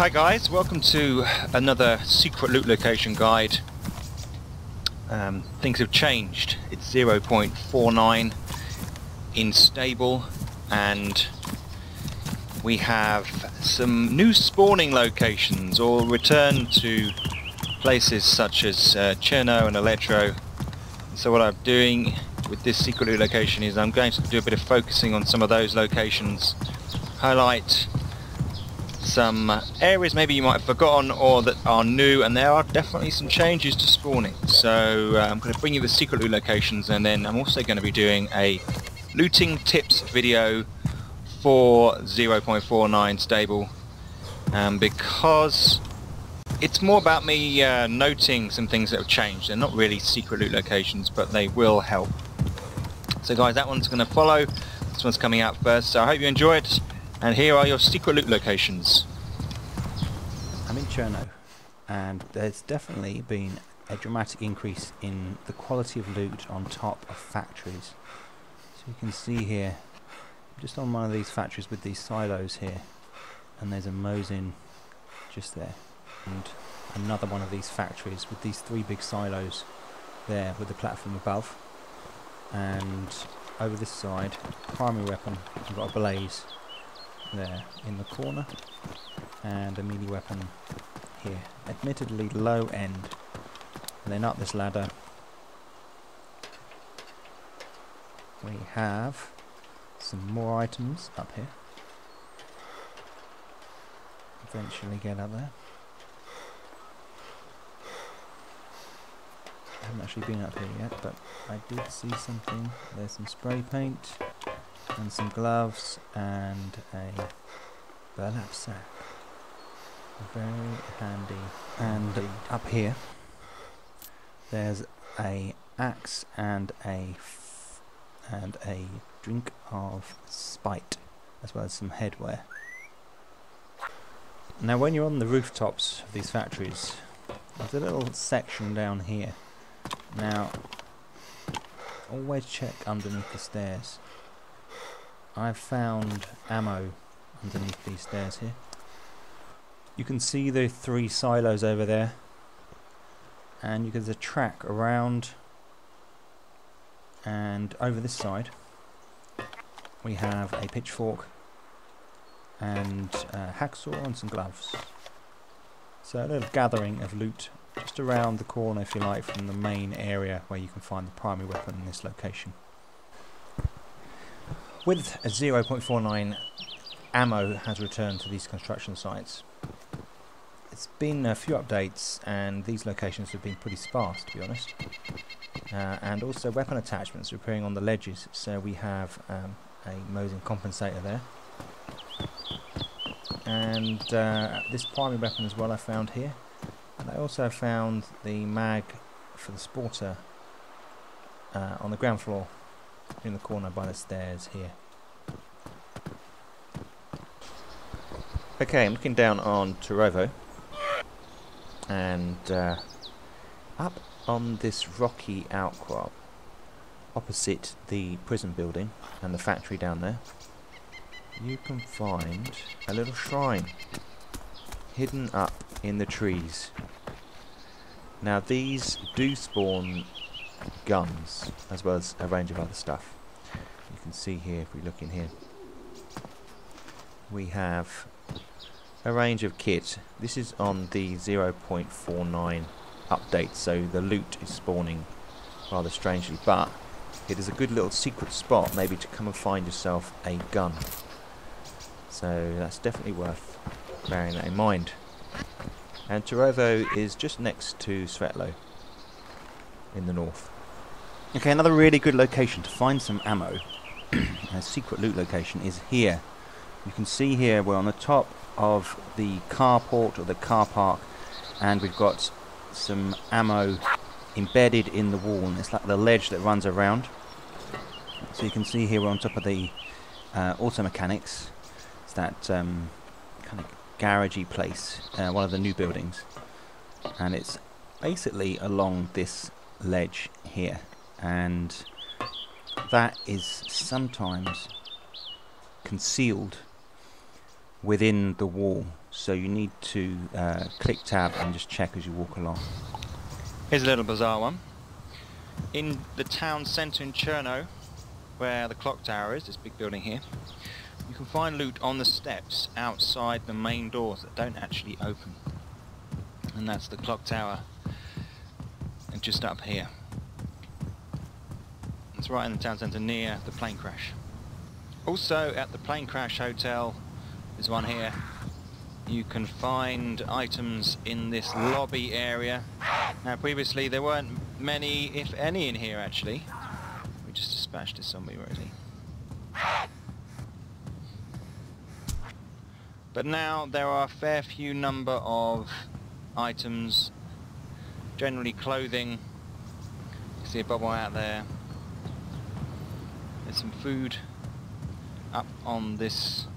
Hi guys, welcome to another secret loot location guide. Things have changed. It's 0.49 in stable and we have some new spawning locations or return to places such as Cherno and Electro. So what I'm doing with this secret loot location is I'm going to do a bit of focusing on some of those locations, highlight some areas maybe you might have forgotten or that are new, and there are definitely some changes to spawning. So I'm going to bring you the secret loot locations, and then I'm also going to be doing a looting tips video for 0.49 stable, because it's more about me noting some things that have changed. They're not really secret loot locations, but they will help. So guys, that one's going to follow. This one's coming out first, so I hope you enjoy it. And here are your secret loot locations. I'm in Cherno, and there's definitely been a dramatic increase in the quality of loot on top of factories. So you can see here, just on one of these factories with these silos here, and there's a Mosin just there, and another one of these factories with these three big silos there with the platform above, and over this side, primary weapon, you've got a blaze there in the corner, and a melee weapon here, admittedly low end. And then up this ladder we have some more items up here. Eventually get up there. I haven't actually been up here yet, but I did see something. There's some spray paint and some gloves and a burlap sack. Very handy. And up here there's a axe and a drink of spite, as well as some headwear. Now when you're on the rooftops of these factories, there's a little section down here. Now always check underneath the stairs. I've found ammo underneath these stairs here. You can see the three silos over there, and there's a track around, and over this side we have a pitchfork and a hacksaw and some gloves. So a little gathering of loot just around the corner, if you like, from the main area where you can find the primary weapon in this location. With a 0.49, ammo has returned to these construction sites. It's been a few updates, and these locations have been pretty sparse, to be honest. And also weapon attachments are appearing on the ledges, so we have a Mosin compensator there. And this primary weapon as well I found here. And I also found the mag for the sporter on the ground floor, in the corner by the stairs here. Okay, I'm looking down on Turovo, and up on this rocky outcrop opposite the prison building and the factory down there, you can find a little shrine hidden up in the trees. Now these do spawn guns as well as a range of other stuff. You can see here, if we look in here, we have a range of kit. This is on the 0.49 update, so the loot is spawning rather strangely, but it is a good little secret spot maybe to come and find yourself a gun. So that's definitely worth bearing that in mind. And Turovo is just next to Svetlo in the north. Okay, another really good location to find some ammo, a secret loot location, is here. You can see here we're on the top of the carport or the car park, and we've got some ammo embedded in the wall, and it's like the ledge that runs around. So you can see here we're on top of the auto mechanics. It's that kind of garagey place, one of the new buildings, and it's basically along this ledge here, and that is sometimes concealed within the wall. so you need to click tab and just check as you walk along. Here's a little bizarre one. In the town centre in Cherno, where the clock tower is, this big building here, you can find loot on the steps outside the main doors that don't actually open. And that's the clock tower, and just up here. It's right in the town centre near the plane crash. Also at the plane crash hotel, there's one here, you can find items in this lobby area. Now previously there weren't many, if any, in here actually. We just dispatched this zombie, where is he? But now there are a fair few number of items, generally clothing. You can see a bubble out there. There's some food up on this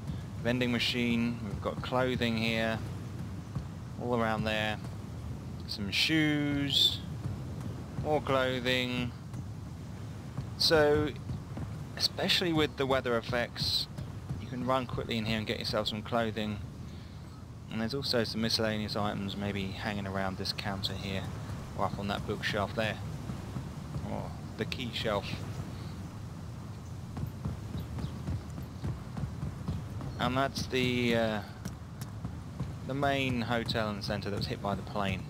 vending machine. We've got clothing here, all around there. Some shoes, more clothing. So, especially with the weather effects, you can run quickly in here and get yourself some clothing. And there's also some miscellaneous items maybe hanging around this counter here, or up on that bookshelf there, or the key shelf. And that's the main hotel in the centre that was hit by the plane.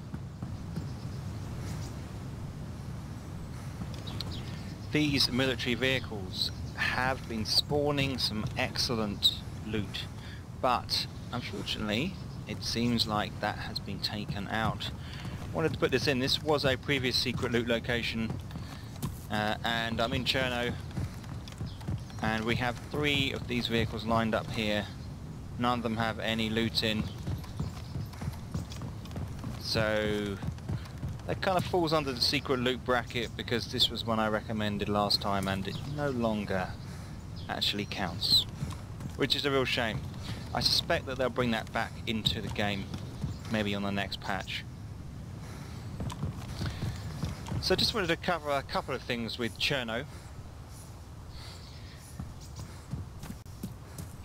These military vehicles have been spawning some excellent loot, but unfortunately it seems like that has been taken out. I wanted to put this in. This was a previous secret loot location, and I'm in Cherno, and we have 3 of these vehicles lined up here. None of them have any loot in, so that kind of falls under the secret loot bracket, because this was one I recommended last time and it no longer actually counts, which is a real shame. I suspect that they'll bring that back into the game, maybe on the next patch. So just wanted to cover a couple of things with Cherno.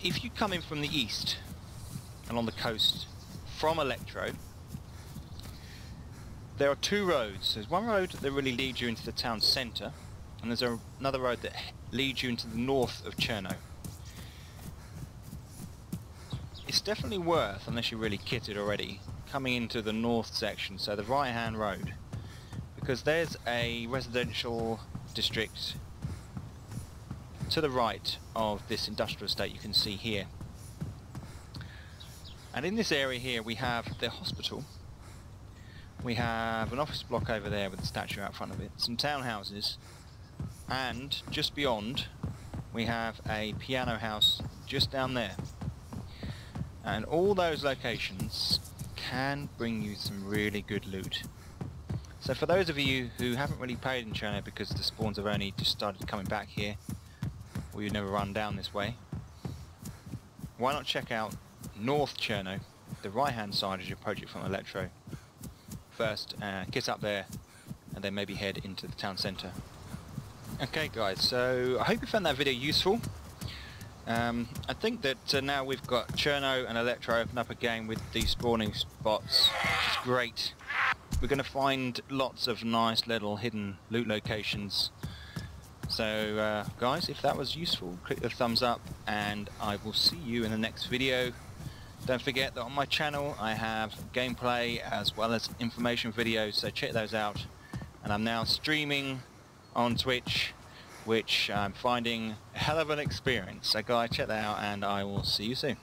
If you come in from the east, along the coast, from Electro, there are 2 roads. There's one road that really leads you into the town centre, and there's another road that leads you into the north of Cherno. It's definitely worth, unless you're really kitted already, coming into the north section, so the right hand road, because there's a residential district to the right of this industrial estate you can see here. And in this area here we have the hospital, we have an office block over there with a statue out front of it, some townhouses, and just beyond we have a piano house just down there. And all those locations can bring you some really good loot. So for those of you who haven't really played in Cherno because the spawns have only just started coming back here, or you've never run down this way, why not check out North Cherno, the right hand side as you approach it from Electro. First, get up there and then maybe head into the town centre. Okay guys, so I hope you found that video useful. I think that now we've got Cherno and Electro open up again with these spawning spots, which is great. We're going to find lots of nice little hidden loot locations. So guys, if that was useful, click the thumbs up and I will see you in the next video. Don't forget that on my channel I have gameplay as well as information videos, so check those out. And I'm now streaming on Twitch, which I'm finding a hell of an experience. So guys, check that out and I will see you soon.